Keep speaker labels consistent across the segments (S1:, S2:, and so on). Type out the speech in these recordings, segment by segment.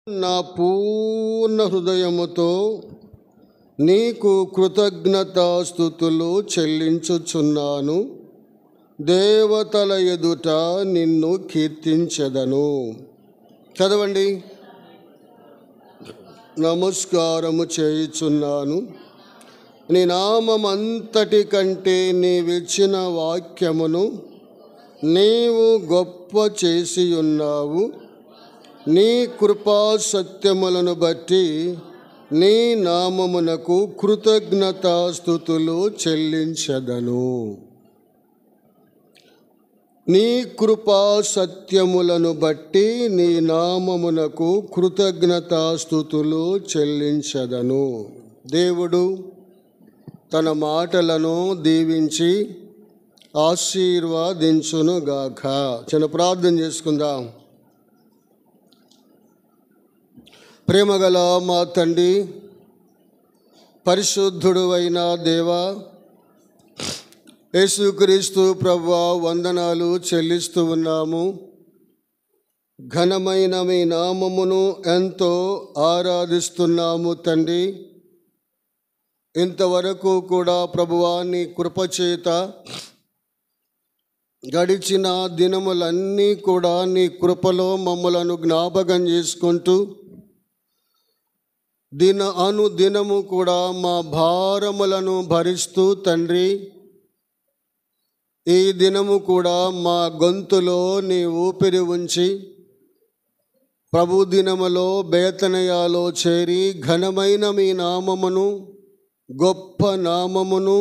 S1: నా పూర్ణ హృదయముతో నీకు కృతజ్ఞతాస్తుతులు చెల్లించుచున్నాను. దేవతల ఎదుట నిన్ను కీర్తించెదను. చదవండి. నమస్కారము చేయుచున్నాను నీ నామమంతటి కంటే నీవిచ్చిన వాక్యమును నీవు గొప్ప చేసి ఉన్నావు. నీ కృపా సత్యములను బట్టి నీ నామమునకు కృతజ్ఞతాస్తుతులు చెల్లించెదను. నీ కృపా సత్యములను బట్టి నీ నామమునకు కృతజ్ఞతాస్తుతులు చెల్లించెదను. దేవుడు తన మాటలను దీవించి ఆశీర్వదించునుగాక. చిన్న ప్రార్థన చేసుకుందాం. ప్రేమగల మా తండ్రి, పరిశుద్ధుడు అయిన దేవా, యేసుక్రీస్తు ప్రభువా, వందనాలు చెల్లిస్తూ ఉన్నాము. ఘనమైన మీ నామమును ఎంతో ఆరాధిస్తున్నాము తండ్రి. ఇంతవరకు కూడా ప్రభువా నీ కృపచేత గడిచిన దినములన్నీ కూడా నీ కృపలో మమ్మలను జ్ఞాపకం చేసుకుంటూ అనుదినము కూడా మా భారములను భరిస్తూ తండ్రి, ఈ దినము కూడా మా గొంతులో నీ ఊపిరి ఉంచి ప్రభు దినములో బేతనయాలో చేరి ఘనమైన మీ నామమును, గొప్ప నామమును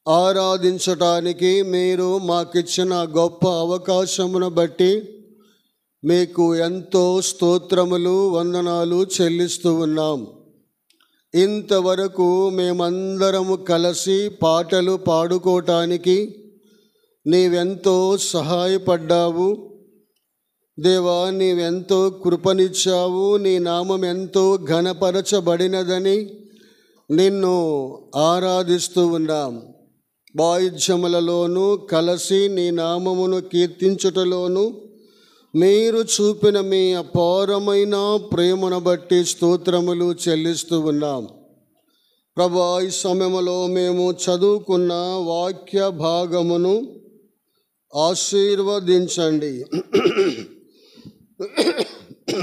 S1: ఆరాధించటానికి మీరు మాకిచ్చిన గొప్ప అవకాశమును బట్టి మీకు ఎంతో స్తోత్రములు, వందనాలు చెల్లిస్తూ ఉన్నాం. ఇంతవరకు మేమందరము కలిసి పాటలు పాడుకోవటానికి నీవెంతో సహాయపడ్డావు దేవా. నీవెంతో కృపనిచ్చావు. నీ నామం ఎంతో ఘనపరచబడినదని నిన్ను ఆరాధిస్తూ ఉన్నాం. వాయిద్యములలోనూ కలిసి నీ నామమును కీర్తించుటలోనూ మీరు చూపిన మీ అపారమైన ప్రేమను బట్టి స్తోత్రములు చెల్లిస్తూ ఉన్నాం. ప్రభా, ఈ సమయంలో మేము చదువుకున్న వాక్య భాగమును ఆశీర్వదించండి.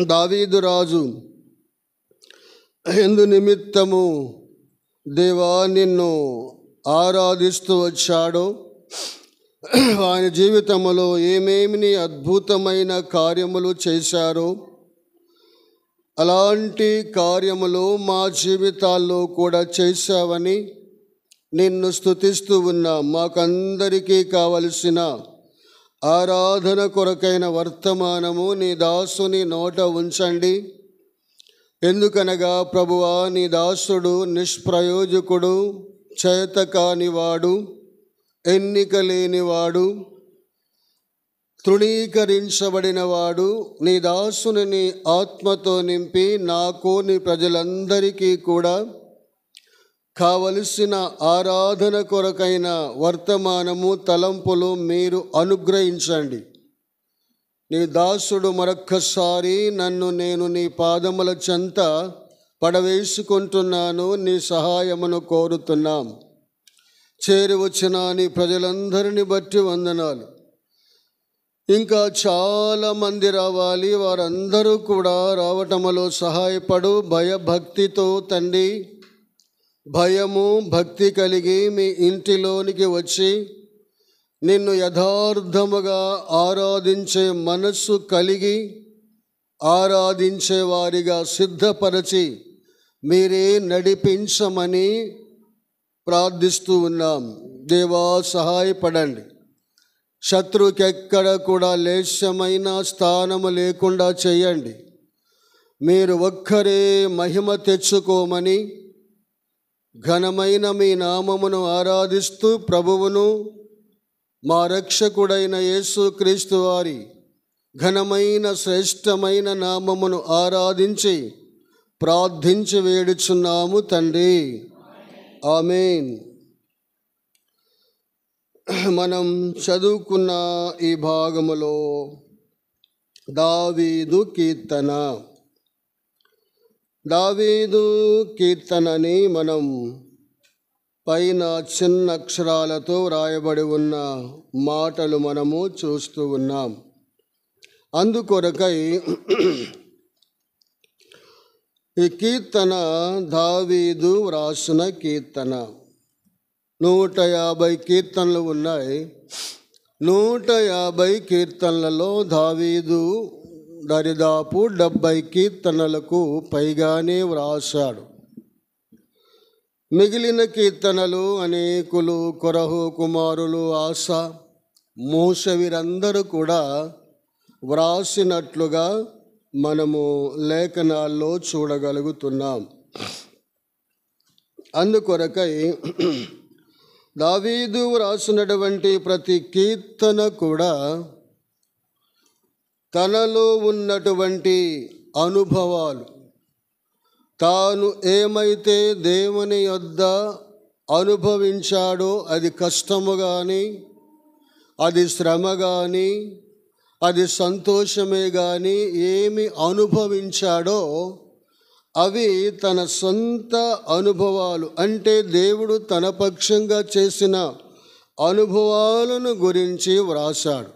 S1: దావీదు రాజు ఎందు నిమిత్తము దేవా నిన్ను ఆరాధిస్తూ వచ్చాడో, ఆయన జీవితంలో ఏమేమి అద్భుతమైన కార్యములు చేశారో అలాంటి కార్యములు మా జీవితాల్లో కూడా చేశావని నిన్ను స్తుతిస్తూ ఉన్నాం. మాకందరికీ కావలసిన ఆరాధన కొరకైన వర్తమానము నీ దాసుని నోట ఉంచండి. ఎందుకనగా ప్రభువా, నీ దాసుడు నిష్ప్రయోజకుడు, చేతకానివాడు, ఎన్నిక లేనివాడు, తృణీకరించబడినవాడు. నీ దాసుని నీ ఆత్మతో నింపి నాకు, నీ ప్రజలందరికీ కూడా కావలసిన ఆరాధన కొరకైన వర్తమానము, తలంపులు మీరు అనుగ్రహించండి. నీ దాసుడు మరొక్కసారి నేను నీ పాదముల చెంత పడవేసుకుంటున్నాను. నీ సహాయమును కోరుతున్నాం. చేరి వచ్చిన నీ ప్రజలందరిని బట్టి వందనాలు. ఇంకా చాలామంది రావాలి. వారందరూ కూడా రావటంలో సహాయపడు. భయభక్తితో తండ్రి, భయము భక్తి కలిగి మీ ఇంటిలోనికి వచ్చి నిన్ను యథార్థముగా ఆరాధించే మనస్సు కలిగి ఆరాధించే వారిగా సిద్ధపరచి మీరే నడిపించమని ప్రార్థిస్తూ ఉన్నాం. దేవా, సహాయపడండి. శత్రువుకెక్కడ కూడా లేశమైన స్థానము లేకుండా చేయండి. మీరు ఒక్కరే మహిమ తెచ్చుకోమని ఘనమైన మీ నామమును ఆరాధిస్తూ ప్రభువును మా రక్షకుడైన యేసుక్రీస్తు వారి ఘనమైన శ్రేష్టమైన నామమును ఆరాధించి ప్రార్థించి వేడుచున్నాము తండ్రి. ఆమేన్. మనం చదువుకున్న ఈ భాగములో దావీదు కీర్తన దావీదు కీర్తనని మనం పైన చిన్న అక్షరాలతో వ్రాయబడి ఉన్న మాటలు మనము చూస్తూ ఉన్నాం. అందుకొరకై ఈ కీర్తన దావీదు వ్రాసిన కీర్తన. 150 కీర్తనలు ఉన్నాయి. 150 కీర్తనలలో దావీదు దరిదాపు 70 కీర్తనలకు పైగానే వ్రాసాడు. మిగిలిన కీర్తనలు అనేకులు, కొరహు కుమారులు, ఆస, మోషే వీరందరూ కూడా వ్రాసినట్లుగా మనము లేఖనాల్లో చూడగలుగుతున్నాం. అందుకొరకై దావీదు వ్రాసినటువంటి ప్రతి కీర్తన కూడా తనలో ఉన్నటువంటి అనుభవాలు, తాను ఏమైతే దేవుని యొద్ద అనుభవించాడో, అది కష్టము కానీ, అది శ్రమ కానీ, అది సంతోషమే కానీ ఏమి అనుభవించాడో అవి తన సొంత అనుభవాలు, అంటే దేవుడు తన పక్షంగా చేసిన అనుభవాలను గురించి వ్రాసాడు.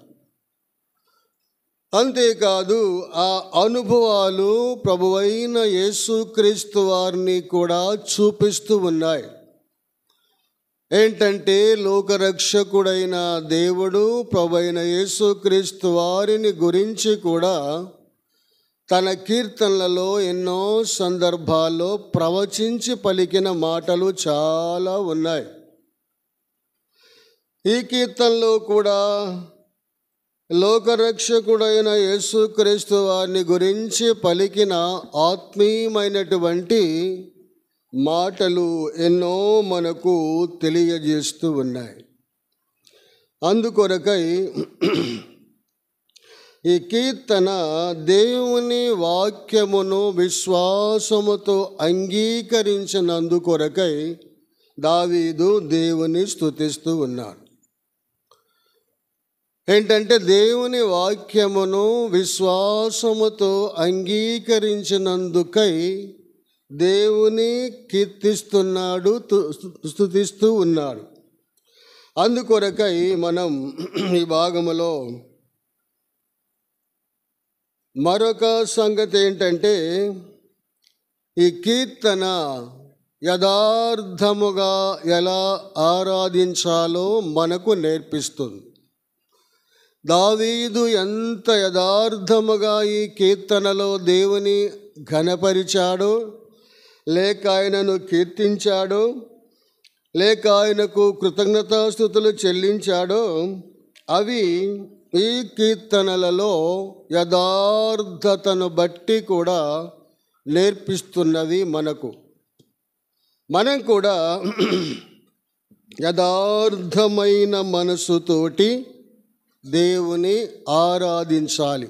S1: అంతేకాదు, ఆ అనుభవాలు ప్రభువైన యేసుక్రీస్తు వారిని కూడా చూపిస్తూ ఉన్నాయి. ఏంటంటే, లోకరక్షకుడైన దేవుడు ప్రభువైన యేసుక్రీస్తు వారిని గురించి కూడా తన కీర్తనలలో ఎన్నో సందర్భాల్లో ప్రవచించి పలికిన మాటలు చాలా ఉన్నాయి. ఈ కీర్తనలో కూడా లోకరక్షకుడైన యేసుక్రీస్తు వారిని గురించి పలికిన ఆత్మీయమైనటువంటి మాటలు ఎన్నో మనకు తెలియజేస్తూ ఉన్నాయి. అందుకొరకై ఈ కీర్తన దేవుని వాక్యమును విశ్వాసముతో అంగీకరించినందుకొరకై దావీదు దేవుని స్తుతిస్తూ ఉన్నాడు. ఏంటంటే, దేవుని వాక్యమును విశ్వాసముతో అంగీకరించినందుకై దేవుని కీర్తిస్తున్నాడు, స్తుతిస్తూ ఉన్నాడు. అందుకొరకై మనం ఈ భాగములో మరొక సంగతి ఏంటంటే, ఈ కీర్తన యథార్థముగా ఎలా ఆరాధించాలో మనకు నేర్పిస్తుంది. దావీదు ఎంత యథార్థముగా ఈ కీర్తనలో దేవుని ఘనపరిచాడో, లేక ఆయనను కీర్తించాడో, లేక ఆయనకు కృతజ్ఞతాస్తుతులు చెల్లించాడో, అవి ఈ కీర్తనలలో యథార్థతను బట్టి కూడా నేర్పిస్తున్నవి మనకు. మనం కూడా యథార్థమైన మనసుతోటి దేవుని ఆరాధించాలి.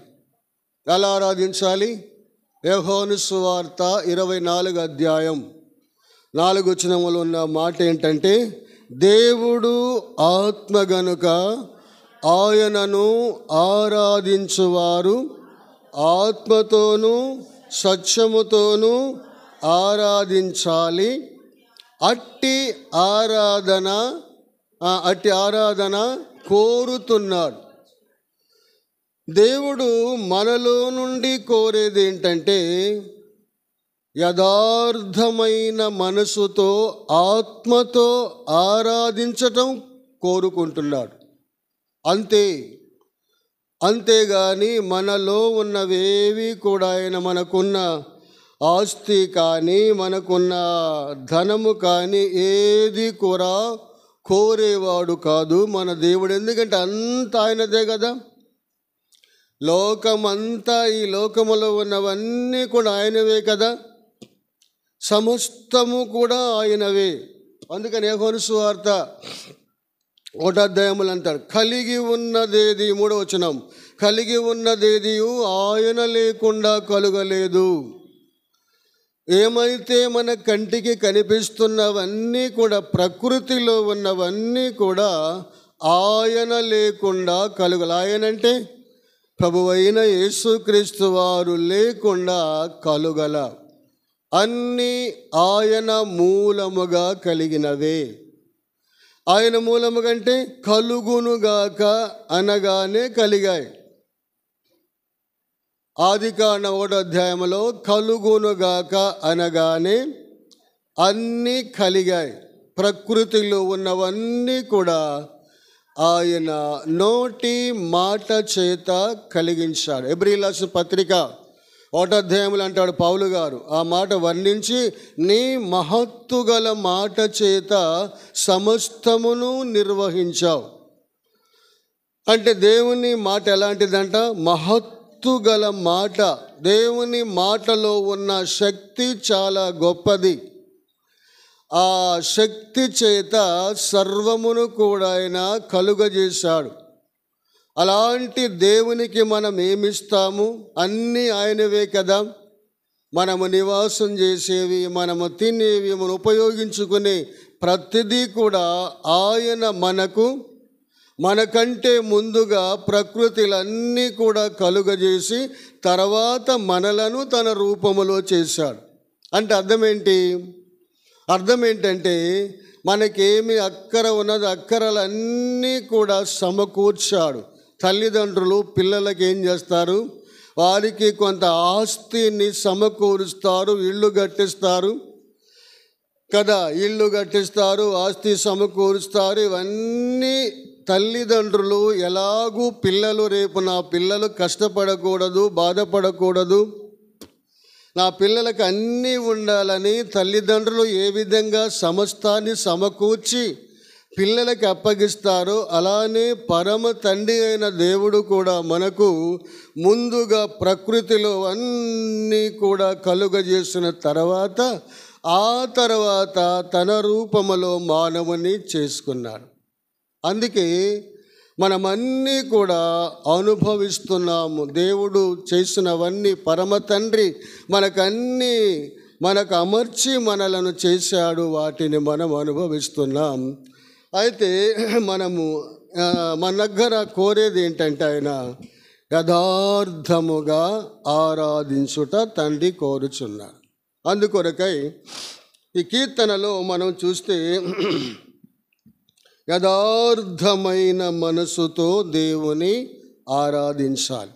S1: ఎలా ఆరాధించాలి? యోహాను సువార్త 24 అధ్యాయం 4 వచనములో ఉన్న మాట ఏంటంటే, దేవుడు ఆత్మ గనుక ఆయనను ఆరాధించువారు ఆత్మతోనూ సత్యముతోనూ ఆరాధించాలి. అట్టి ఆరాధన కోరుతున్నాడు. దేవుడు మనలో నుండి కోరేది ఏంటంటే, యథార్థమైన మనసుతో ఆత్మతో ఆరాధించటం కోరుకుంటున్నాడు. అంతేగాని మనలో ఉన్నవేవి కూడా ఆయన మనకున్న ఆస్తి కానీ, మనకున్న ధనము కానీ ఏది కూడా కోరేవాడు కాదు మన దేవుడు. ఎందుకంటే అంత ఆయనదే కదా. లోకమంతా, ఈ లోకములో ఉన్నవన్నీ కూడా ఆయనవే కదా. సమస్తము కూడా ఆయనవే. అందుకని యోహాను సువార్త 1వ అధ్యాయములు అంటాడు, కలిగి ఉన్నదేది, 3వ వచనం, కలిగి ఉన్నదేది ఆయన లేకుండా కలుగలేదు. ఏమైతే మన కంటికి కనిపిస్తున్నవన్నీ కూడా, ప్రకృతిలో ఉన్నవన్నీ కూడా ఆయన లేకుండా కలుగల. ఆయన అంటే ప్రభువైన యేసుక్రీస్తు వారు లేకుండా కలుగల. అన్నీ ఆయన మూలముగా కలిగినవే. ఆయన మూలముగా అంటే కలుగునుగాక అనగానే కలిగాయి. ఆదికాండం 1వ అధ్యాయంలో కలుగునుగాక అనగానే అన్నీ కలిగాయి. ప్రకృతిలో ఉన్నవన్నీ కూడా ఆయన నోటి మాట చేత కలిగించాడు. హెబ్రీయులకు రాసిన పత్రిక 1వ అధ్యాయంలో అంటాడు పౌలు గారు, ఆ మాట వర్ణించి, నీ మహత్తు గల మాట చేత సమస్తమును నిర్వహించావు. అంటే దేవుని మాట ఎలాంటిదంట? మహత్తు గల మాట. దేవుని మాటలో ఉన్న శక్తి చాలా గొప్పది. ఆ శక్తి చేత సర్వమును కూడా ఆయన కలుగజేశాడు. అలాంటి దేవునికి మనం ఏమిస్తాము? అన్నీ ఆయనవే కదా. మనము నివాసం చేసేవి, మనము తినేవి, మనం ఉపయోగించుకునే ప్రతిదీ కూడా ఆయన మనకంటే ముందుగా ప్రకృతిలన్నీ కూడా కలుగజేసి తర్వాత మనలను తన రూపములో చేశాడు. అంటే అర్థం ఏంటంటే మనకేమి అక్కర ఉన్నది అక్కరలన్నీ కూడా సమకూర్చాడు. తల్లిదండ్రులు పిల్లలకి ఏం చేస్తారు? వారికి కొంత ఆస్తిని సమకూరుస్తారు, ఇల్లు కట్టిస్తారు కదా, ఇల్లు కట్టిస్తారు, ఆస్తి సమకూరుస్తారు. ఇవన్నీ తల్లిదండ్రులు ఎలాగూ పిల్లలు రేపు నా పిల్లలు కష్టపడకూడదు, బాధపడకూడదు, నా పిల్లలకు అన్నీ ఉండాలని తల్లిదండ్రులు ఏ విధంగా సమస్తాన్ని సమకూర్చి పిల్లలకి అప్పగిస్తారో అలానే పరమ తండ్రి అయిన దేవుడు కూడా మనకు ముందుగా ప్రకృతిలో అన్నీ కూడా కలుగజేసిన తర్వాత తన రూపములో మానవుని చేసుకున్నాడు. అందుకే మనమన్నీ కూడా అనుభవిస్తున్నాము. దేవుడు చేసినవన్నీ పరమ తండ్రి మనకు అమర్చి మనలను చేశాడు. వాటిని మనం అనుభవిస్తున్నాం. అయితే మనము మన దగ్గర కోరేది ఏంటంటే ఆయన యథార్థముగా ఆరాధించుట తండ్రి కోరుచున్నాడు. అందుకొరకై ఈ కీర్తనలో మనం చూస్తే యథార్థమైన మనసుతో దేవుని ఆరాధించాలి.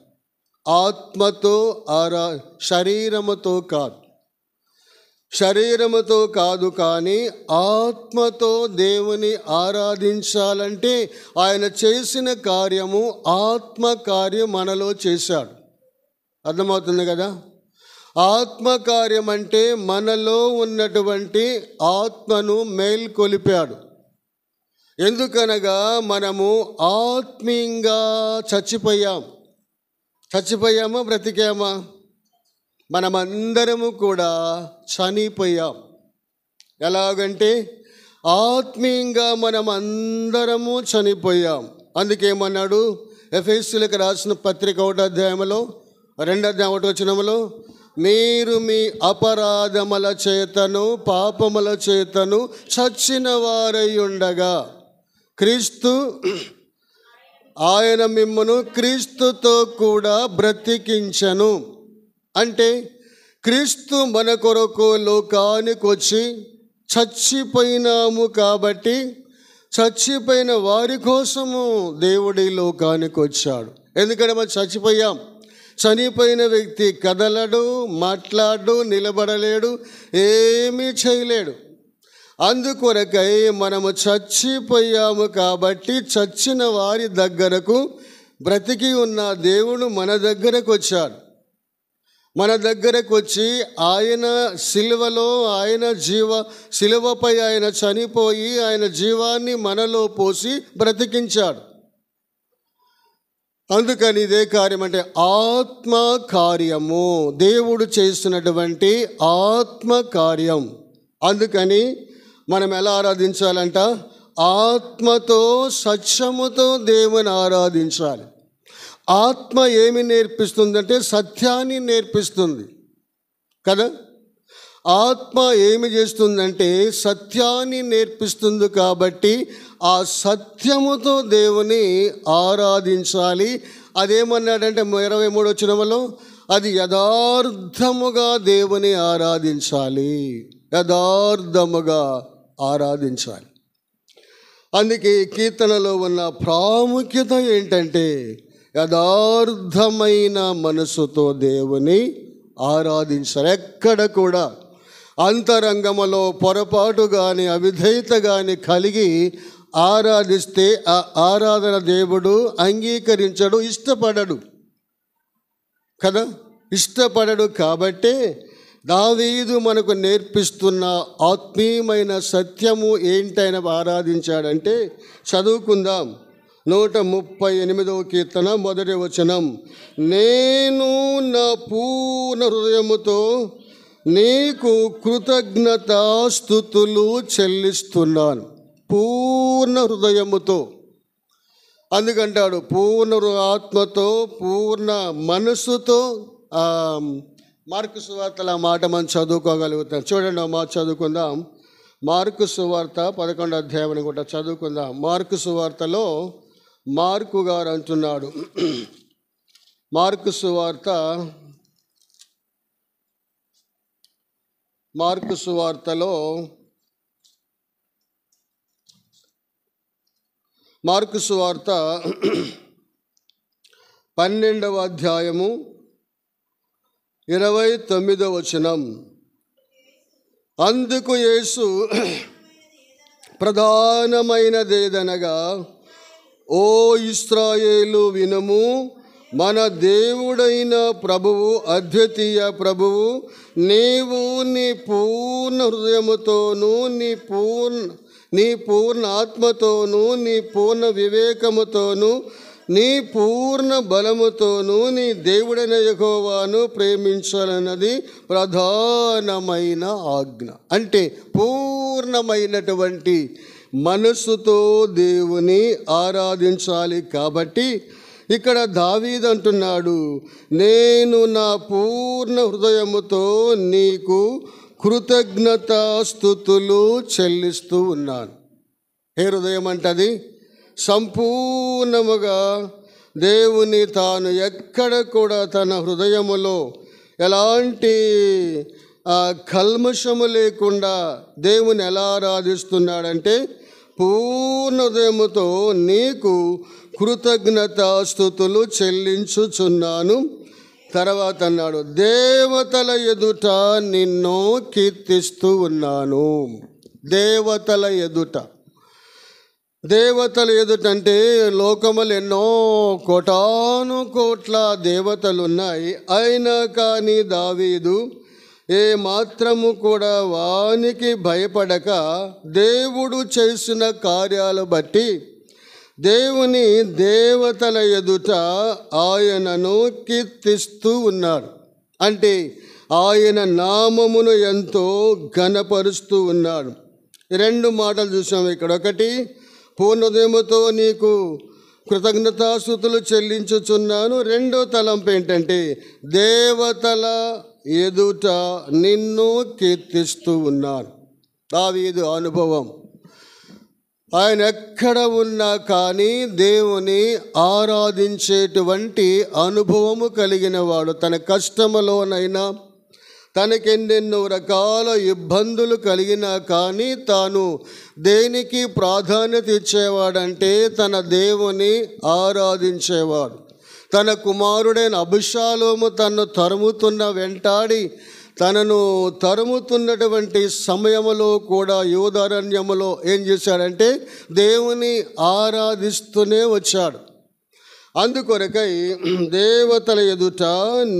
S1: ఆత్మతో శరీరముతో కాదు కానీ ఆత్మతో దేవుని ఆరాధించాలంటే ఆయన చేసిన కార్యము ఆత్మకార్యం మనలో చేశాడు. అర్థమవుతుంది కదా. ఆత్మకార్యం అంటే మనలో ఉన్నటువంటి ఆత్మను మేల్కొలిపాడు. ఎందుకనగా మనము ఆత్మీయంగా చచ్చిపోయామా బ్రతికామా? మనమందరము కూడా చనిపోయాం. ఎలాగంటే ఆత్మీయంగా మనమందరము చనిపోయాం. అందుకేమన్నాడు? ఎఫెసీయులకు రాసిన పత్రిక 1వ అధ్యాయంలో 2వ అధ్యాయం 1వ వచనంలో, మీరు మీ అపరాధముల చేతను పాపముల చేతను చచ్చిన వారై ఉండగా ఆయన మిమ్మును క్రీస్తుతో కూడా బ్రతికించెను. అంటే క్రీస్తు మన కొరకు లోకానికి వచ్చి చచ్చిపోయినాము కాబట్టి చచ్చిపోయిన వారి కోసము దేవుడి లోకానికి వచ్చాడు. ఎందుకంటే మనం చనిపోయిన వ్యక్తి కదలడు, మాట్లాడు, నిలబడలేడు, ఏమీ చేయలేడు. అందుకొరకై మనము చచ్చిపోయాము కాబట్టి చచ్చిన వారి దగ్గరకు బ్రతికి ఉన్న దేవుడు మన దగ్గరకు వచ్చాడు. మన దగ్గరకు వచ్చి ఆయన సిలువపై ఆయన చనిపోయి ఆయన జీవాన్ని మనలో పోసి బ్రతికించాడు. అందుకని ఇదే కార్యం అంటే ఆత్మ కార్యము, దేవుడు చేసినటువంటి ఆత్మ కార్యం. అందుకని మనం ఎలా ఆరాధించాలంట? ఆత్మతో సత్యముతో దేవుని ఆరాధించాలి. ఆత్మ ఏమి నేర్పిస్తుందంటే సత్యాన్ని నేర్పిస్తుంది కదా. ఆత్మ ఏమి చేస్తుందంటే సత్యాన్ని నేర్పిస్తుంది. కాబట్టి ఆ సత్యముతో దేవుని ఆరాధించాలి. అదేమన్నాడంటే 23వ వచనంలో, అది యథార్థముగా దేవుని ఆరాధించాలి, యథార్థముగా ఆరాధించాలి. అందుకే కీర్తనలో ఉన్న ప్రాముఖ్యత ఏంటంటే యథార్థమైన మనసుతో దేవుని ఆరాధించాలి. ఎక్కడ కూడా అంతరంగములో పొరపాటు కానీ అవిధేయత కానీ కలిగి ఆరాధిస్తే ఆ ఆరాధన దేవుడు అంగీకరించడు, ఇష్టపడడు కదా, ఇష్టపడడు. కాబట్టే దావీదు మనకు నేర్పిస్తున్న ఆత్మీయమైన సత్యము ఏంటైనా ఆరాధించాడంటే చదువుకుందాం. 138వ కీర్తన 1వ వచనం, నేను నా పూర్ణ హృదయముతో నీకు కృతజ్ఞతాస్తుతులు చెల్లిస్తున్నాను. పూర్ణ హృదయముతో, అందుకంటాడు పూర్ణ ఆత్మతో, పూర్ణ మనసుతో. మార్కు సువార్తల మాట మనం చదువుకోగలుగుతాం. చూడండి, ఆ మాట చదువుకుందాం. మార్కు సువార్త 11వ అధ్యాయం కూడా చదువుకుందాం. మార్కు సువార్తలో మార్కు గారు అంటున్నాడు, మార్కు సువార్తలో మార్కు సువార్త 12వ అధ్యాయము 29వ వచనం, అందుకు యేసు ప్రధానమైనదేదనగా, ఓ ఇశ్రాయేలు వినుము, మన దేవుడైన ప్రభువు, అద్వితీయ ప్రభువు, నీవు నీ పూర్ణ హృదయముతోనూ నీ పూర్ణ ఆత్మతోనూ నీ పూర్ణ వివేకముతోనూ నీ పూర్ణ బలముతోనూ నీ దేవుడైన యెహోవాను ప్రేమించాలన్నది ప్రధానమైన ఆజ్ఞ. అంటే పూర్ణమైనటువంటి మనసుతో దేవుని ఆరాధించాలి. కాబట్టి ఇక్కడ దావీదు అంటున్నాడు, నేను నా పూర్ణ హృదయముతో నీకు కృతజ్ఞతాస్తుతులు చెల్లిస్తూ ఉన్నాను. ఏ హృదయం అంటది? సంపూర్ణముగా దేవుని తాను ఎక్కడ కూడా తన హృదయములో ఎలాంటి కల్మషము లేకుండా దేవుని ఎలా ఆరాధిస్తున్నాడంటే, పూర్ణ హృదయముతో నీకు కృతజ్ఞతాస్తుతులు చెల్లించుచున్నాను. తర్వాత అన్నాడు, దేవతల ఎదుట నిన్ను కీర్తిస్తూ ఉన్నాను. దేవతల ఎదుట అంటే లోకములు ఎన్నో కోటాను కోట్ల దేవతలు ఉన్నాయి. అయినా కానీ దావీదు ఏ మాత్రము కూడా వానికి భయపడక దేవుడు చేసిన కార్యాలు బట్టి దేవుని దేవతల ఎదుట ఆయనను కీర్తిస్తూ ఉన్నాడు. అంటే ఆయన నామమును ఎంతో ఘనపరుస్తూ ఉన్నాడు. 2 మాటలు చూసాము ఇక్కడ. ఒకటి, పూర్ణోదయముతో నీకు కృతజ్ఞతాస్తుతులు చెల్లించుచున్నాను. 2వ తలంపు ఏంటంటే, దేవతల ఎదుట నిన్ను కీర్తిస్తూ ఉన్నాను. దావీదు అనుభవం, ఆయన ఎక్కడ ఉన్నా కానీ దేవుని ఆరాధించేటువంటి అనుభవము కలిగిన వాడు. తన కష్టములోనైనా, తనకెన్నెన్నో రకాల ఇబ్బందులు కలిగినా కానీ తాను దేనికి ప్రాధాన్యత ఇచ్చేవాడంటే తన దేవుని ఆరాధించేవాడు. తన కుమారుడైన అబషాలోము తనను వెంటాడి తనను తరుముతున్నటువంటి సమయంలో కూడా యూదారణ్యములో ఏం చేశాడంటే దేవుని ఆరాధిస్తూనే వచ్చాడు. అందుకొరకై దేవతల ఎదుట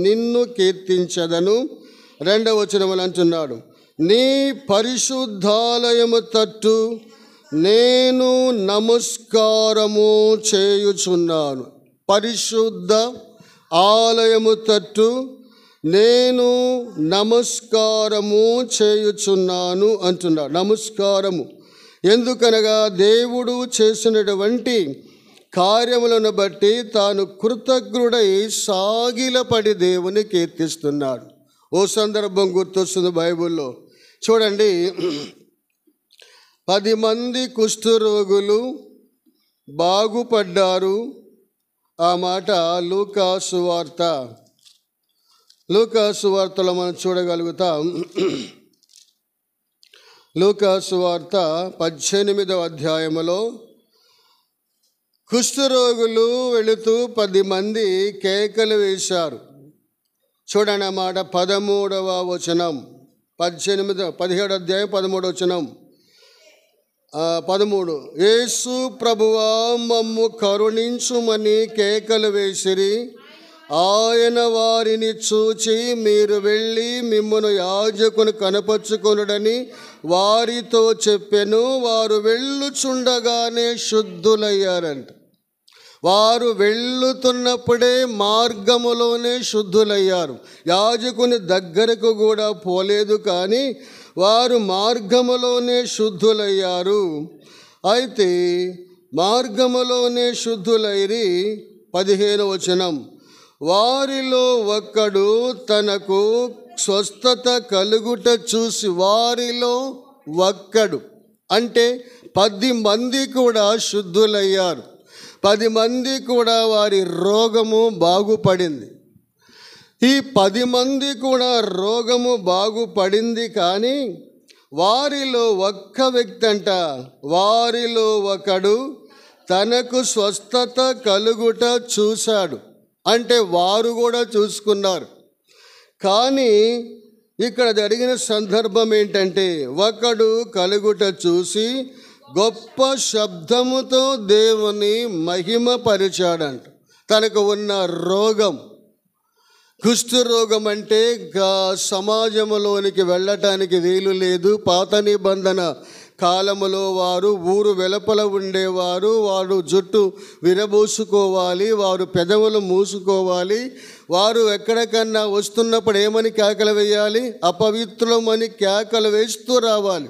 S1: నిన్ను కీర్తించదను. 2వ వచనములు అంటున్నాడు, నీ పరిశుద్ధాలయము తట్టు నేను నమస్కారము చేయుచున్నాను. పరిశుద్ధ ఆలయము తట్టు నేను నమస్కారము చేయుచున్నాను అంటున్నాడు. నమస్కారము ఎందుకనగా దేవుడు చేసినటువంటి కార్యములను బట్టి తాను కృతజ్ఞుడై సాగిలపడి దేవుని కీర్తిస్తున్నాడు. ఓ సందర్భం గుర్తొస్తుంది బైబిల్లో. చూడండి, 10 మంది కుష్ఠరోగులు బాగుపడ్డారు. ఆ మాట లూకా సువార్త లూకా సువార్తలో మనం చూడగలుగుతాం. లూకా సువార్త 18వ అధ్యాయములో కుష్ఠరోగులు వెళుతూ 10 మంది కేకలు వేశారు. చూడండి ఆ మాట, 13వ వచనం, 17వ అధ్యాయం 13వ వచనం. 13 యేసు ప్రభువా మమ్ము కరుణించుమని కేకలు వేసిరి. ఆయన వారిని చూచి, మీరు వెళ్ళి మిమ్మును యాజకుని కనపరుచుకొనుడని వారితో చెప్పెను. వారు వెళ్ళుచుండగానే శుద్ధులయ్యారంట. వారు వెళ్ళుతున్నప్పుడే మార్గములోనే శుద్ధులయ్యారు. యాజకుని దగ్గరకు కూడా పోలేదు, కానీ వారు మార్గములోనే శుద్ధులయ్యారు. అయితే మార్గములోనే శుద్ధులైరి. 15వ వచనం, వారిలో ఒక్కడు తనకు స్వస్థత కలుగుట చూసి, వారిలో ఒక్కడు అంటే 10 మంది కూడా శుద్ధులయ్యారు. 10 మంది కూడా వారి రోగము బాగుపడింది. ఈ 10 మంది కూడా రోగము బాగుపడింది. కానీ వారిలో ఒక్క వ్యక్తి అంట, వారిలో ఒకడు తనకు స్వస్థత కలుగుట చూశాడు. అంటే వారు కూడా చూసుకున్నారు. కానీ ఇక్కడ జరిగిన సందర్భం ఏంటంటే, ఒకడు కలుగుట చూసి గొప్ప శబ్దముతో దేవుని మహిమపరిచాడంట. తనకు ఉన్న రోగం, కుష్ఠరోగం అంటే సమాజంలోనికి వెళ్ళటానికి వీలు లేదు. పాత నిబంధన కాలములో వారు ఊరు వెలుపల ఉండేవారు. వారు జుట్టు విరబోసుకోవాలి, వారు పెదవులు మూసుకోవాలి. వారు ఎక్కడికన్నా వస్తున్నప్పుడు ఏమని కేకలు వేయాలి? అపవిత్రమని కేకలు వేస్తూ రావాలి.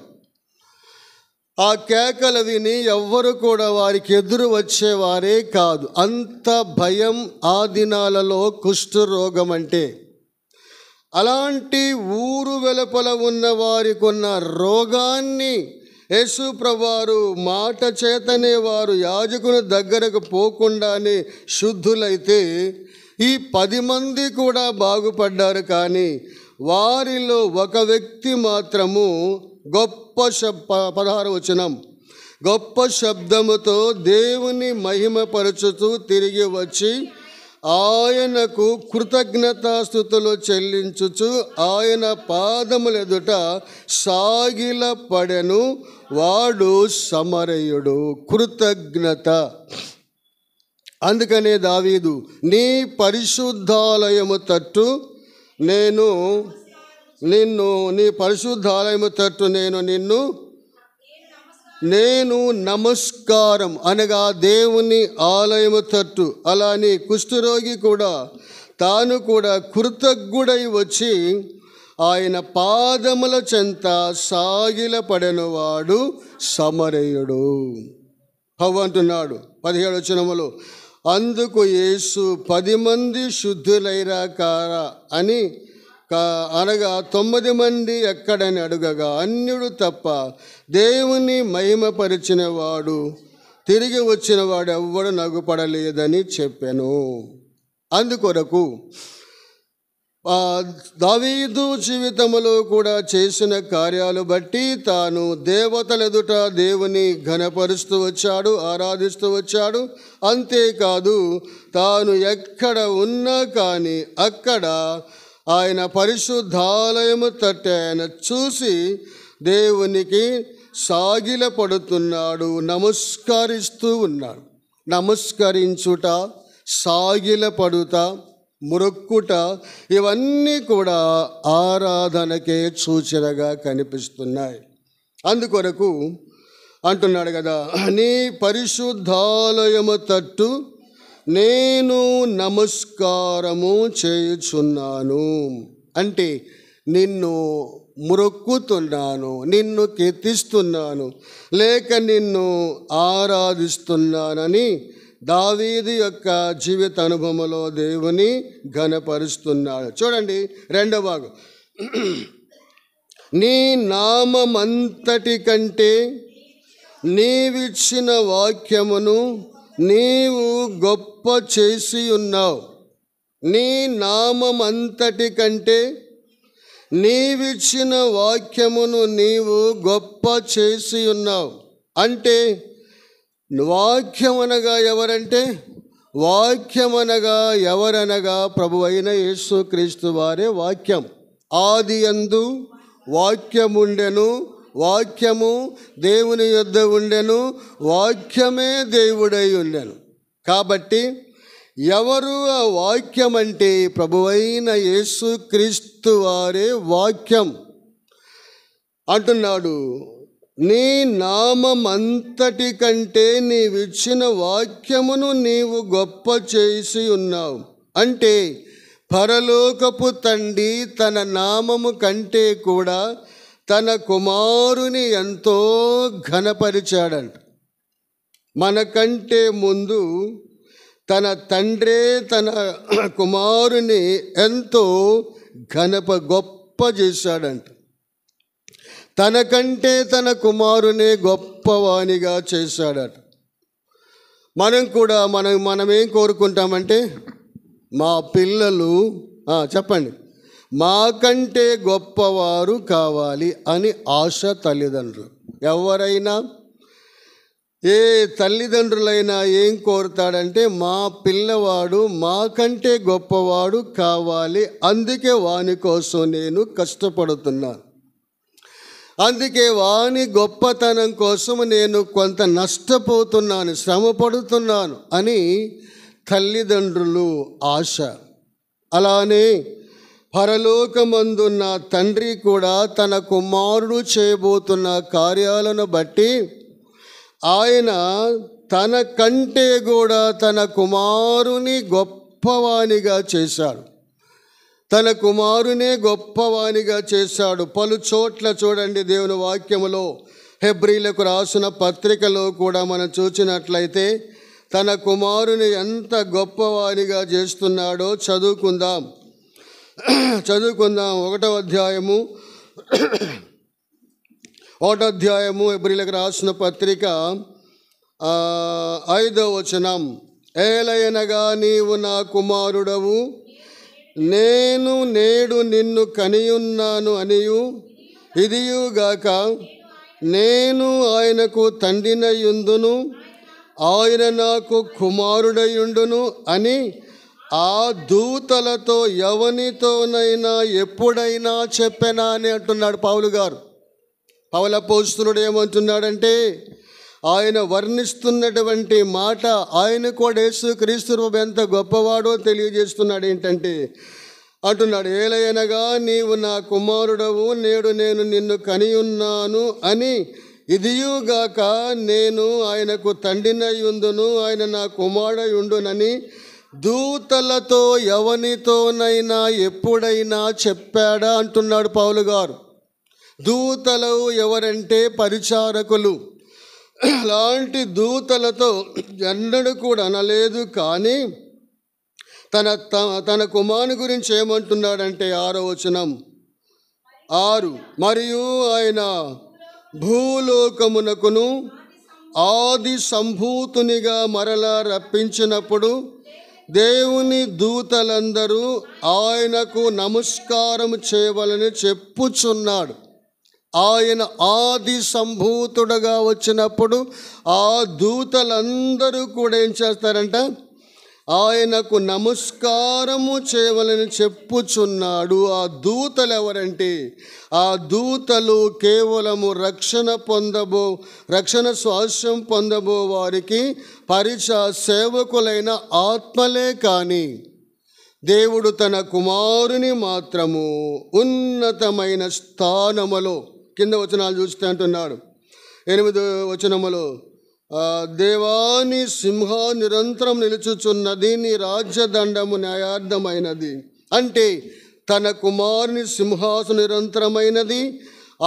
S1: ఆ కేకలు విని ఎవ్వరు కూడా వారికి ఎదురు వచ్చేవారే కాదు. అంత భయం ఆ దినాలలో కుష్ఠరోగం అంటే. అలాంటి ఊరు వెలుపల ఉన్న వారికి ఉన్న రోగాన్ని యేసు ప్రభువారు మాట చేతనే వారు యాజకుని దగ్గరకు పోకుండానే శుద్ధులైతే ఈ 10 మంది కూడా బాగుపడ్డారు. కానీ వారిలో ఒక వ్యక్తి మాత్రము గొప్ప 16వ వచనం, గొప్ప శబ్దముతో దేవుని మహిమపరచుతూ తిరిగి వచ్చి ఆయనకు కృతజ్ఞతాస్తుతులు చెల్లించుచు ఆయన పాదముల ఎదుట సాగిలపడెను. వాడు సమరయుడు. కృతజ్ఞత. అందుకనే దావీదు, నీ పరిశుద్ధాలయము తట్టు నేను నిన్ను, నీ పరిశుద్ధాలయము తట్టు నేను నమస్కారం అనగా దేవుని ఆలయము తట్టు. అలానే కుష్ఠరోగి కూడా తాను కూడా కృతజ్ఞుడై వచ్చి ఆయన పాదముల చెంత సాగిలపడెను. వాడు సమరయుడు. అంటున్నాడు 17వ వచనములో, అందుకు యేసు 10 మంది శుద్ధులైరా కారా అని అనగా 9 మంది ఎక్కడని అడుగగా, అన్యుడు తప్ప దేవుని మహిమపరిచిన వాడు తిరిగి వచ్చిన వాడు ఎవ్వడు నగుపడలేదని చెప్పాను. అందుకొరకు దావీదు జీవితంలో కూడా చేసిన కార్యాలు బట్టి తాను దేవతల ఎదుట దేవుని ఘనపరుస్తూ వచ్చాడు, ఆరాధిస్తూ వచ్చాడు. అంతేకాదు, తాను ఎక్కడ ఉన్నా కానీ అక్కడ ఆయన పరిశుద్ధాలయము తట్టు ఆయన చూసి దేవునికి సాగిలపడుతున్నాడు, నమస్కరిస్తూ ఉన్నాడు. నమస్కరించుట, సాగిలపడుట, మొక్కుట ఇవన్నీ కూడా ఆరాధనకే సూచనగా కనిపిస్తున్నాయి. అందుకొరకు అంటున్నాడు కదా, నీ పరిశుద్ధాలయము తట్టు నేను నమస్కారము చేయుచున్నాను. అంటే నిన్ను మొక్కుతున్నాను, నిన్ను కీర్తిస్తున్నాను, లేక నిన్ను ఆరాధిస్తున్నానని దావీదు యొక్క జీవిత అనుభవంలో దేవుని ఘనపరుస్తున్నాడు. చూడండి 2వ భాగం, నీ నామమంతటి కంటే నీవిచ్చిన వాక్యమును నీవు గొప్ప చేసి ఉన్నావు. నీ నామం అంతటి కంటే నీవిచ్చిన వాక్యమును నీవు గొప్ప చేసి ఉన్నావు. అంటే వాక్యమనగా ఎవరంటే, వాక్యమనగా ఎవరనగా ప్రభువైన యేసుక్రీస్తు వారే వాక్యం. ఆదియందు వాక్యముండెను, వాక్యము దేవుని యొద్ద ఉండెను, వాక్యమే దేవుడై ఉండెను. కాబట్టి ఎవరు ఆ వాక్యం అంటే ప్రభువైన యేసుక్రీస్తు వారే వాక్యం అంటున్నాడు. నీ నామం అంతటి కంటే నీవిచ్చిన వాక్యమును నీవు గొప్ప చేసి ఉన్నావు. అంటే పరలోకపు తండ్రి తన నామము కంటే కూడా తన కుమారుని ఎంతో ఘనపరిచాడంట. మనకంటే ముందు తన తండ్రే తన కుమారుని ఎంతో గొప్ప చేశాడంట. తనకంటే తన కుమారునే గొప్పవానిగా చేశాడట. మనం కూడా మనమేం కోరుకుంటామంటే, మా పిల్లలు చెప్పండి, మాకంటే గొప్పవారు కావాలి అని ఆశ తల్లిదండ్రులు. ఎవరైనా ఏ తల్లిదండ్రులైనా ఏం కోరుతాడంటే, మా పిల్లవాడు మాకంటే గొప్పవాడు కావాలి, అందుకే వాని కోసం నేను కష్టపడుతున్నాను, అందుకే వాని గొప్పతనం కోసం నేను కొంత నష్టపోతున్నాను, శ్రమ పడుతున్నాను అని తల్లిదండ్రులు ఆశ. అలానే పరలోకమందున్న తండ్రి కూడా తన కుమారుడు చేయబోతున్న కార్యాలను బట్టి ఆయన తన కంటే కూడా తన కుమారుని గొప్పవానిగా చేశాడు. తన కుమారునే గొప్పవానిగా చేశాడు. పలు చోట్ల చూడండి దేవుని వాక్యములో, హెబ్రీలకు రాసిన పత్రికలో కూడా మనం చూసినట్లయితే తన కుమారుని ఎంత గొప్పవానిగా చేస్తున్నాడో చదువుకుందాం. ఒకటో అధ్యాయము హెబ్రీలకు రాసిన పత్రిక 5వ వచనం. ఏలయనగా నీవు నా కుమారుడవు, నేను నేడు నిన్ను కనియున్నాను అనియు, ఇదియుగాక నేను ఆయనకు తండ్రినయుందును, ఆయన నాకు కుమారుడయుండును అని ఆ దూతలతో ఎవనితోనైనా ఎప్పుడైనా చెప్పెనా అని అంటున్నాడు పౌలు గారు. పౌలు అపోస్తలుడు ఏమంటున్నాడంటే, ఆయన వర్ణిస్తున్నటువంటి మాట, ఆయన కూడా యేసుక్రీస్తు ఎంత గొప్పవాడో తెలియజేస్తున్నాడు. ఏంటంటే అంటున్నాడు, ఏలయనగా నీవు నా కుమారుడవు, నేడు నేను నిన్ను కనియున్నాను అని, ఇదియుగాక నేను ఆయనకు తండ్రినయుందును, ఆయన నా కుమారుడయుండునని దూతలతో ఎవనితోనైనా ఎప్పుడైనా చెప్పాడా అంటున్నాడు పౌలు గారు. దూతలు ఎవరంటే పరిచారకులు. అలాంటి దూతలతో ఎన్నడూ కూడా అనలేదు. కానీ తన కుమారుని గురించి ఏమంటున్నాడంటే 6వ వచనం 6, మరియు ఆయన భూలోకమునకును ఆది సంభూతునిగా మరలా రప్పించినప్పుడు దేవుని దూతలందరూ ఆయనకు నమస్కారం చేయవలని చెప్పుచున్నాడు. ఆయన ఆది సంభూతుడుగా వచ్చినప్పుడు ఆ దూతలందరూ కూడా ఏం చేస్తారంట, ఆయనకు నమస్కారము చేయవలని చెప్పుచున్నాడు. ఆ దూతలు ఎవరంటే, ఆ దూతలు కేవలము రక్షణ స్వాస్యం పొందబో వారికి సేవకులైన ఆత్మలే. కానీ దేవుడు తన కుమారుని మాత్రము ఉన్నతమైన స్థానములో, కింద వచనాలు చూస్తే అంటున్నాడు 8వ వచనములో, దేవాని సింహ నిరంతరం నిలుచుచున్నది, నీ రాజ్యదండము న్యాయార్థమైనది. అంటే తన కుమారుని సింహాసనం నిరంతరమైనది,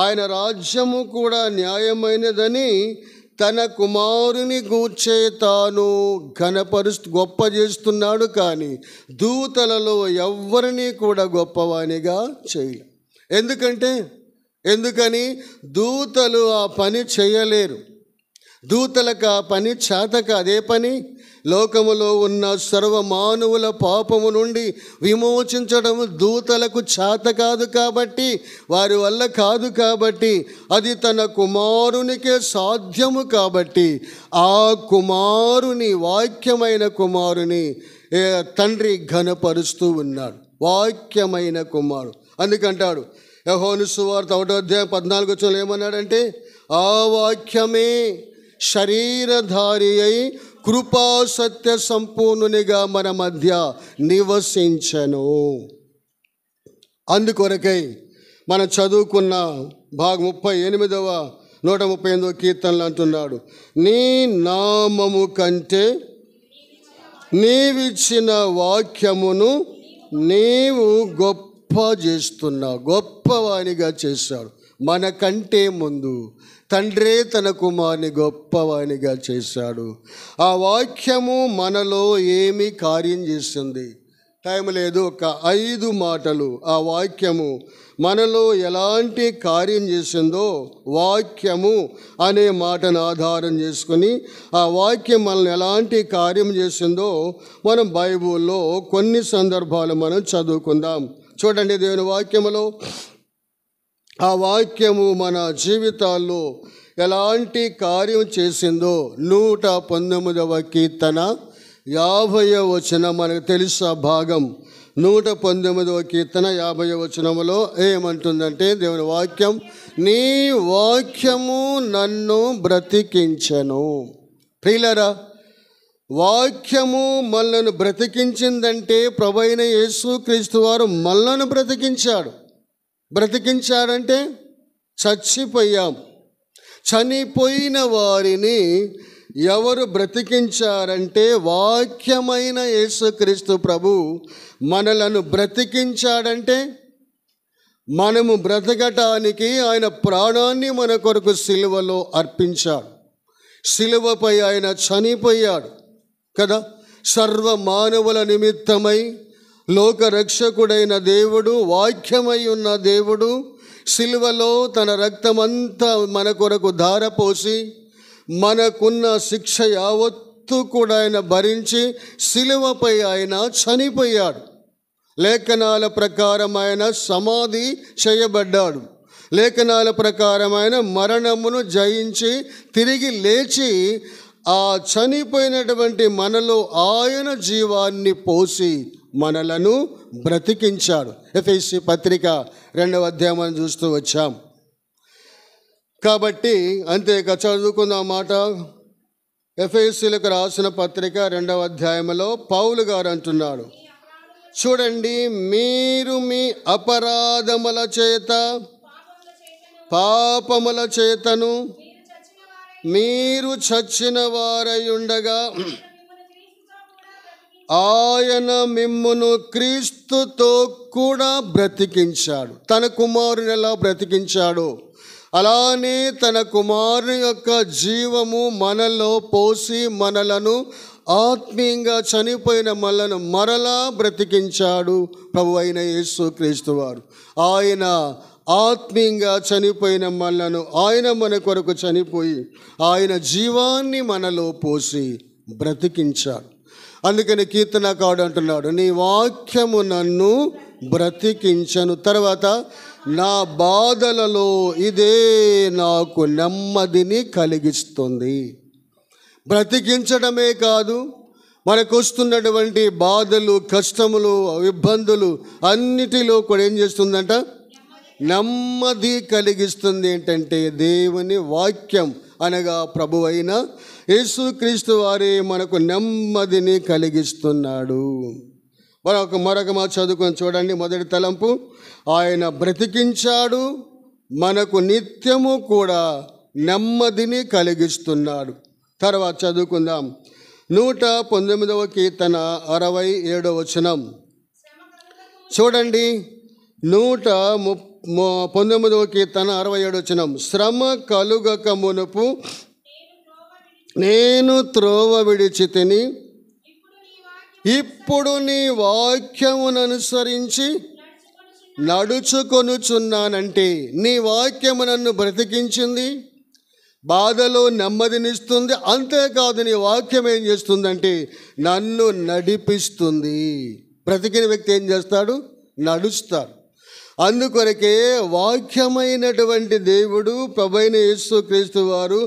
S1: ఆయన రాజ్యము కూడా న్యాయమైనదని తన కుమారుని గూర్చే తాను గొప్ప చేస్తున్నాడు. కానీ దూతలలో ఎవ్వరినీ కూడా గొప్పవానిగా చేయలే. ఎందుకని దూతలు ఆ పని చేయలేరు. దూతలకు ఆ పని చేతక. అదే పని లోకములో ఉన్న సర్వమానవుల పాపము నుండి విమోచించడం దూతలకు చేత కాదు కాబట్టి, వారి వల్ల కాదు కాబట్టి, అది తన కుమారునికే సాధ్యము కాబట్టి, ఆ కుమారుని, వాక్యమైన కుమారుని తండ్రి ఘనపరుస్తూ ఉన్నాడు. వాక్యమైన కుమారుడు అందుకంటాడు యోహాను సువార్త 1:14 ఏమన్నాడంటే, ఆ వాక్యమే శరీరధారి అయి కృపా సత్య సంపూర్ణునిగా మన మధ్య నివసించను. అందుకొరకై మనం చదువుకున్న భాగం 138వ కీర్తనలు అంటున్నాడు, నీ నామము కంటే నీవిచ్చిన వాక్యమును నీవు గొప్ప చేస్తున్నావు. గొప్పవానిగా చేశాడు. మనకంటే ముందు తండ్రే తన కుమారుని గొప్పవానిగా చేశాడు. ఆ వాక్యము మనలో ఏమి కార్యం చేస్తుంది? టైం లేదు, ఒక 5 మాటలు ఆ వాక్యము మనలో ఎలాంటి కార్యం చేసిందో, వాక్యము అనే మాటను ఆధారం చేసుకుని ఆ వాక్యం మనల్ని ఎలాంటి కార్యం చేసిందో మనం బైబిల్లో కొన్ని సందర్భాలు మనం చదువుకుందాం. చూడండి, దేవుని వాక్యములో ఆ వాక్యము మన జీవితాల్లో ఎలాంటి కార్యం చేసిందో 119వ కీర్తన 50వ వచనం మనకు తెలుసు. ఆ భాగం 119వ కీర్తన 50వ వచనములో ఏమంటుందంటే దేవుని వాక్యం, నీ వాక్యము నన్ను బ్రతికించెను. ప్రియులారా, వాక్యము మనల్ని బ్రతికించిందంటే ప్రభువైన యేసుక్రీస్తు వారు మనల్ని బ్రతికించాడు. బ్రతికించాడంటే చచ్చిపోయాం. చనిపోయిన వారిని ఎవరు బ్రతికించారంటే వాక్యమైన యేసుక్రీస్తు ప్రభు మనలను బ్రతికించాడంటే, మనము బ్రతకటానికి ఆయన ప్రాణాన్ని మన కొరకు సిలువలో అర్పించాడు. సిలువపై ఆయన చనిపోయాడు కదా. సర్వ మానవుల నిమిత్తమై లోకరక్షకుడైన దేవుడు, వాక్యమై ఉన్న దేవుడు సిలువలో తన రక్తమంతా మన కొరకు ధారపోసి మనకున్న శిక్ష యావత్తు కూడా ఆయన భరించి సిలువపై ఆయన చనిపోయాడు. లేఖనాల ప్రకారం ఆయన సమాధి చేయబడ్డాడు. లేఖనాల ప్రకారం ఆయన మరణమును జయించి తిరిగి లేచి ఆ చనిపోయినటువంటి మనలో ఆయన జీవాన్ని పోసి మనలను బ్రతికించాడు. ఎఫెసీ పత్రిక 2వ అధ్యాయం చూస్తూ వచ్చాం. కాబట్టి అంతేకా చదువుకున్న మాట. ఎఫెసీలకు రాసిన పత్రిక 2వ అధ్యాయంలో పౌలు గారు అంటున్నాడు, చూడండి, మీరు మీ అపరాధముల చేత పాపముల చేతను మీరు చచ్చిన వారై ఉండగా ఆయన మిమ్మును క్రీస్తుతో కూడా బ్రతికించాడు. తన కుమారుని ఎలా బ్రతికించాడో అలానే తన కుమారుని యొక్క జీవము మనలో పోసి మనలను ఆత్మీయంగా చనిపోయిన మనలను మరలా బ్రతికించాడు ప్రభువైన యేసుక్రీస్తు వారు. ఆయన ఆత్మీయంగా చనిపోయిన మనలను ఆయన మన కొరకు చనిపోయి ఆయన జీవాన్ని మనలో పోసి బ్రతికించాడు. అందుకని కీర్తనకారుడు అంటున్నాడు, నీ వాక్యము నన్ను బ్రతికించను. తర్వాత నా బాధలలో ఇదే నాకు నెమ్మదిని కలిగిస్తుంది. బ్రతికించడమే కాదు, మనకు వస్తున్నటువంటి బాధలు, కష్టములు, ఇబ్బందులు అన్నిటిలో కూడా ఏం చేస్తుందంట? నెమ్మది కలిగిస్తుంది. ఏంటంటే దేవుని వాక్యం అనగా ప్రభువైన యేసుక్రీస్తు వారే మనకు నెమ్మదిని కలిగిస్తున్నాడు. మరొక మాట చదువుకొని చూడండి. మొదటి తలంపు, ఆయన బ్రతికించాడు, మనకు నిత్యము కూడా నెమ్మదిని కలిగిస్తున్నాడు. తర్వాత చదువుకుందాం. 119వ కీర్తన 67వ వచనం చూడండి. 119వ కీర్తన 67వ వచనం, శ్రమ కలుగక మునుపు నేను త్రోవ విడిచితిని, ఇప్పుడు నీ వాక్యమును అనుసరించి నడుచుకొనుచున్నానంటే నీ వాక్యము నన్ను బ్రతికించింది. బాధలో నెమ్మదినిస్తుంది. అంతేకాదు నీ వాక్యం ఏం చేస్తుందంటే నన్ను నడిపిస్తుంది. బ్రతికిన వ్యక్తి ఏం చేస్తాడు? నడుస్తాడు. అందుకొరకే వాక్యమైనటువంటి దేవుడు ప్రభువైన యేసుక్రీస్తు వారు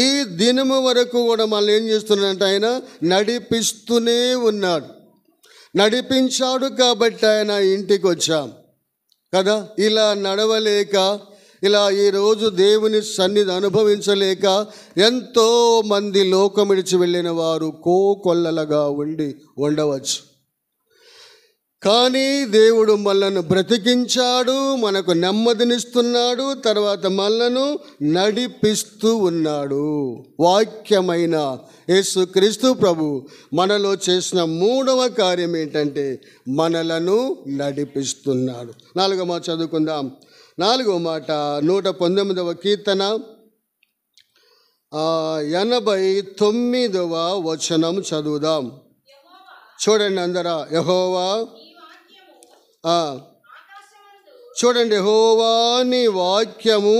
S1: ఈ దినము వరకు కూడా మనల్ని ఏం చేస్తున్నాడంటే ఆయన నడిపిస్తూనే ఉన్నాడు. నడిపించాడు కాబట్టి ఆయన ఇంటికి వచ్చాం కదా. ఇలా నడవలేక, ఇలా ఈరోజు దేవుని సన్నిధి అనుభవించలేక ఎంతోమంది లోకం విడిచి వెళ్ళిన వారు కోకొల్లలుగా ఉండవచ్చు. కానీ దేవుడు మనల్ని బ్రతికించాడు, మనకు నెమ్మదినిస్తున్నాడు, తర్వాత మనలను నడిపిస్తూ ఉన్నాడు. వాక్యమైన యేసుక్రీస్తు ప్రభు మనలో చేసిన మూడవ కార్యం ఏంటంటే మనలను నడిపిస్తున్నాడు. 4వ మాట చదువుకుందాం. 4వ మాట 119వ కీర్తన 89వ వచనం చదువుదాం. చూడండి అందరా. యెహోవా, చూడండి, యెహోవా నీ వాక్యము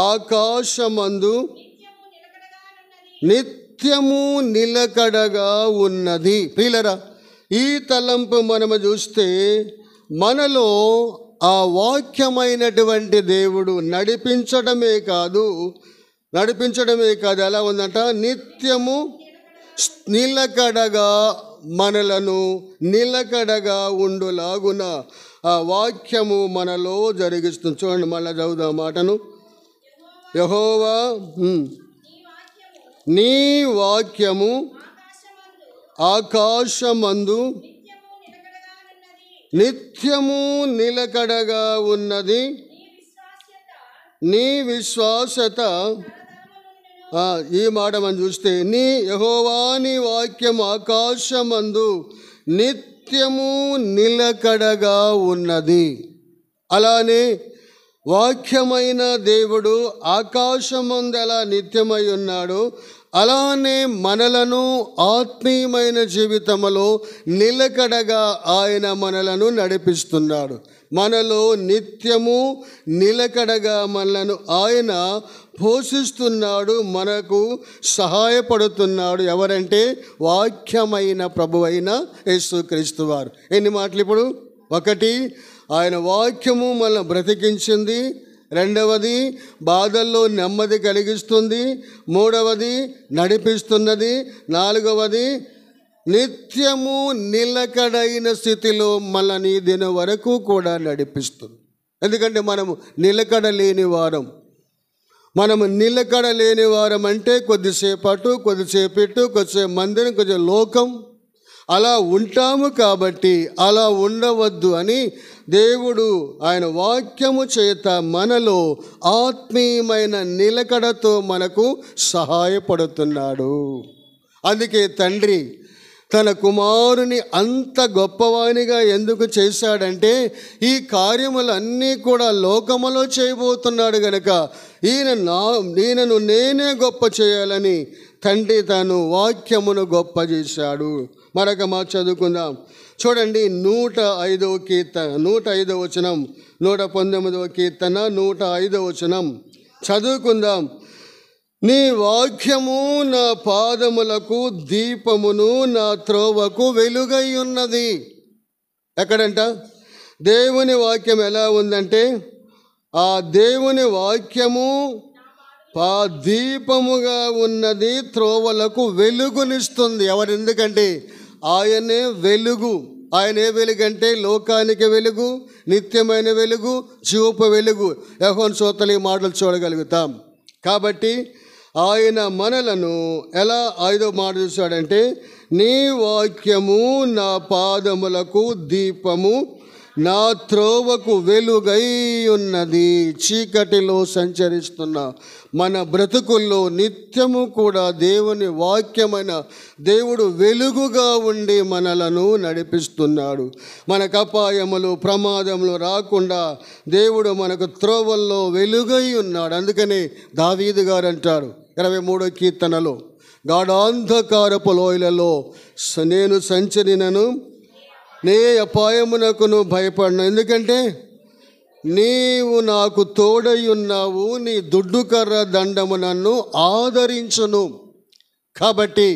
S1: ఆకాశమందు నిత్యము నిలకడగా ఉన్నది. ప్రియులరా, ఈ తలంపు మనము చూస్తే మనలో ఆ వాక్యమైనటువంటి దేవుడు నడిపించడమే కాదు ఎలా ఉందంట, నిత్యము నిలకడగా మనలను నిలకడగా ఉండులాగున ఆ వాక్యము మనలో జరిగిస్తుంది. చూడండి, మళ్ళీ చదువుదాం మాటను. యెహోవా నీ వాక్యము ఆకాశమందు నిత్యము నిలకడగా ఉన్నది, నీ విశ్వాసత. ఈ మాట మనం చూస్తే యెహోవా నీ వాక్యం ఆకాశమందు నిత్యము నిలకడగా ఉన్నది. అలానే వాక్యమైన దేవుడు ఆకాశమందు ఎలా నిత్యమై ఉన్నాడో అలానే మనలను ఆత్మీయమైన జీవితంలో నిలకడగా ఆయన మనలను నడిపిస్తున్నాడు. మనలో నిత్యము నిలకడగా మనలను ఆయన పోషిస్తున్నాడు, మనకు సహాయపడుతున్నాడు. ఎవరంటే వాక్యమైన ప్రభువైన యేసుక్రీస్తు వారు. ఎన్ని మాటలు ఇప్పుడు? 1, ఆయన వాక్యము మనల్ని బ్రతికించింది. 2వది, బాధల్లో నెమ్మది కలిగిస్తుంది. 3వది, నడిపిస్తున్నది. 4వది, నిత్యము నిలకడైన స్థితిలో మనల్ని దిన వరకు కూడా నడిపిస్తుంది. ఎందుకంటే మనము నిలకడ లేని వారం. అంటే కొద్దిసేపు అటు, కొద్దిసేపు ఇటు, కొద్దిసేపు మందిరం, కొద్దిసేపు లోకం, అలా ఉంటాము. కాబట్టి అలా ఉండవద్దు అని దేవుడు ఆయన వాక్యము చేత మనలో ఆత్మీయమైన నిలకడతో మనకు సహాయపడుతున్నాడు. అందుకే తండ్రి తన కుమారుని అంత గొప్పవానిగా ఎందుకు చేశాడంటే ఈ కార్యములన్నీ కూడా లోకములో చేయబోతున్నాడు గనక ఈయనను నేనే గొప్ప చేయాలని తండ్రి తాను వాక్యమును గొప్ప చేశాడు. మరొక మాట చదువుకుందాం. చూడండి, 105వ కీర్తన 105వ వచనం, 119వ కీర్తన 105వ వచనం చదువుకుందాం. నీ వాక్యము నా పాదములకు దీపమును, నా త్రోవకు వెలుగై ఉన్నది. ఎక్కడంట? దేవుని వాక్యం ఎలా ఉందంటే ఆ దేవుని వాక్యము దీపముగా ఉన్నది, త్రోవలకు వెలుగునిస్తుంది. ఎందుకంటే ఆయనే వెలుగు. ఆయన ఏ వెలుగంటే లోకానికి వెలుగు, నిత్యమైన వెలుగు, జీవపు వెలుగు. యోహాను సోతలు ఈ మాటలు చూడగలుగుతాం. కాబట్టి ఆయన మనలను ఎలా 5వ మాట చూశాడంటే నీ వాక్యము నా పాదములకు దీపము, నా త్రోవకు వెలుగై ఉన్నది. చీకటిలో సంచరిస్తున్న మన బ్రతుకుల్లో నిత్యము కూడా దేవుని వాక్యమైన దేవుడు వెలుగుగా ఉండి మనలను నడిపిస్తున్నాడు. మనకు అపాయములు, ప్రమాదములు రాకుండా దేవుడు మనకు త్రోవల్లో వెలుగై ఉన్నాడు. అందుకని దావీదు గారు అంటారు 23వ కీర్తనలో, గాఢాంధకారపు లోయలలో నేను సంచరినను నే అపాయమునకును భయపడను. ఎందుకంటే నీవు నాకు తోడై ఉన్నావు, నీ దుడ్డు కర్ర దండము నన్ను ఆదరించును. కాబట్టి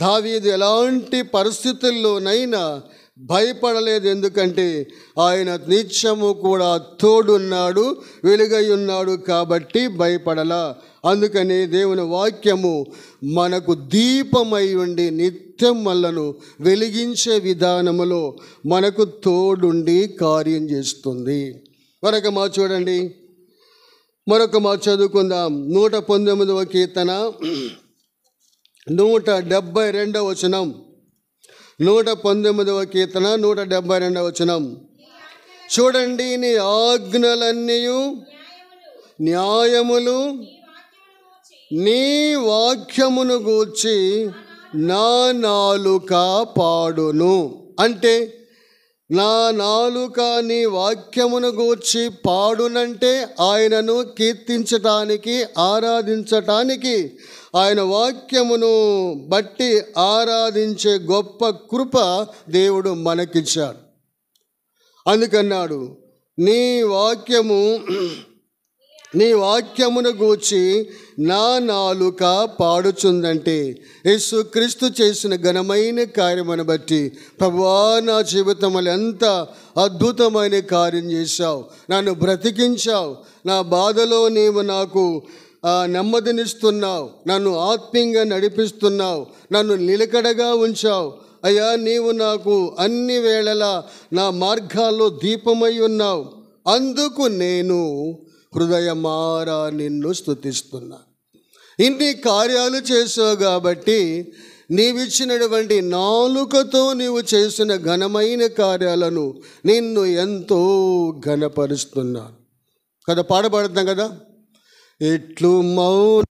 S1: దావీదు ఎలాంటి పరిస్థితుల్లోనైనా భయపడలేదు. ఎందుకంటే ఆయన నిత్యము కూడా తోడున్నాడు, వెలుగై ఉన్నాడు కాబట్టి భయపడలా. అందుకని దేవుని వాక్యము మనకు దీపమై ఉండి నిత్యం మనలను వెలిగించే విధానములో మనకు తోడుండి కార్యం చేస్తుంది. మరొక మాట చూడండి, మరొక మాట చదువుకుందాం. 119వ కీర్తన 172వ వచనం. 119వ కీర్తన 172వ వచనం. చూడండి, నీ ఆజ్ఞలన్నీయు న్యాయములు, నీ వాక్యమును గూర్చి నా నాలుక పాడును. అంటే నా నాలుక నీ వాక్యమును గూర్చి పాడునంటే ఆయనను కీర్తించటానికి, ఆరాధించటానికి, ఆయన వాక్యమును బట్టి ఆరాధించే గొప్ప కృప దేవుడు మనకిచ్చాడు. అందుకన్నాడు, నీ వాక్యమును గూర్చి నా నాలుక పాడుచుందంటే యేసుక్రీస్తు చేసిన ఘనమైన కార్యమును బట్టి, ప్రభువా నా జీవితంలో ఎంత అద్భుతమైన కార్యం చేశావు, నన్ను బ్రతికించావు, నా బాధలో నీవు నాకు నెమ్మదినిస్తున్నావు, నన్ను ఆత్మీయంగా నడిపిస్తున్నావు, నన్ను నిలకడగా ఉంచావు. అయ్యా, నీవు నాకు అన్ని వేళలా నా మార్గాల్లో దీపమై ఉన్నావు. అందుకు నేను హృదయమారా నిన్ను స్తుతిస్తున్నా. ఇన్ని కార్యాలు చేసావు కాబట్టి నీవిచ్చినటువంటి నాలుకతో నీవు చేసిన ఘనమైన కార్యాలను నిన్ను ఎంతో ఘనపరుస్తున్నాను కదా. పాడబడతాం కదా, ఎట్లు మౌన